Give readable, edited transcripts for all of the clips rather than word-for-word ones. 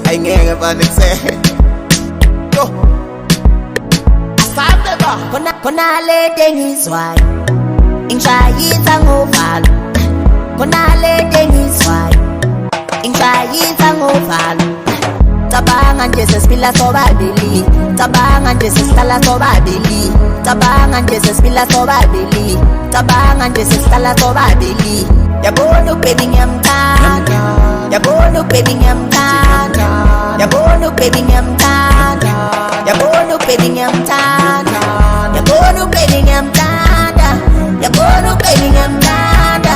Ay ngeke banikse yo asabeba khona le dengizwayo ingishayisa ngovalo khona le dengizwayo ingishayisa ngovalo cabanga nje sesiphila sobabili cabanga nje sesihlala sobabili cabanga nje sesiphila sobabili cabanga nje sesihlala sobabili yabona baby ngiyamthanda yabona baby ngiyamthanda yabona baby ngiyamthanda yabona baby ngiyamthanda yabona baby ngiyamthanda yabona baby ngiyamthanda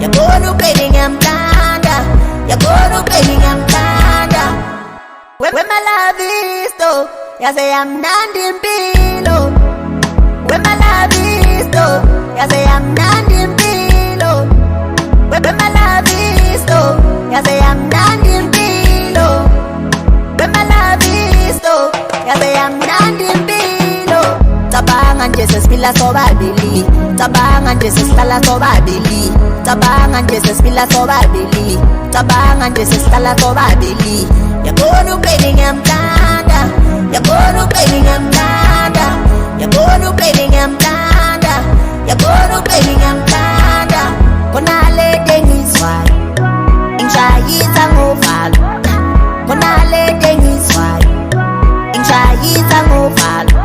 yabona baby ngiyamthanda yabona baby ngiyamthanda when my love is though yaze yamnandi impilo when my love is though yaze yamnandi impilo when my love is though yaze yamnandi impilo when my love is though yaze yamnandi impilo cabanga nje sesiphila sobabili cabanga nje sesihlala sobabili cabanga nje sesiphila sobabili cabanga nje sesihlala sobabili yabona baby ngiyamthanda yabona baby ngiyamthanda yabona baby ngiyamthanda yabona baby ngiyamthanda khona le dengizwayo ingishayisa ngovalo khona le dengizwayo ingishayisa ngovalo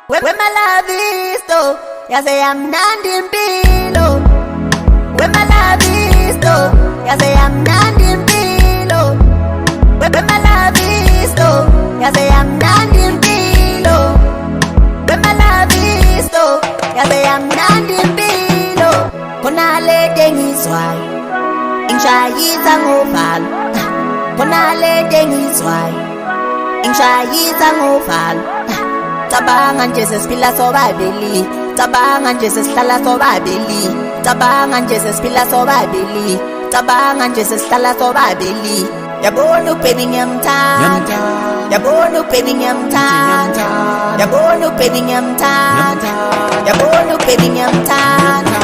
when my love is though yaze yamnandi impilo when my love is though yaze yamnandi impilo when my love is though yaze yamnandi impilo when my love is though yaze yamnandi impilo khona le dengizwayo ingishayisa ngovalo khona le dengizwayo ingishayisa ngovalo cabanga nje sesiphila sobabili cabanga nje sesihlala sobabili cabanga nje sesiphila sobabili cabanga nje sesihlala sobabili yabona baby ngiyamthanda yabona baby ngiyamthanda yabona baby ngiyamthanda yabona baby ngiyamthanda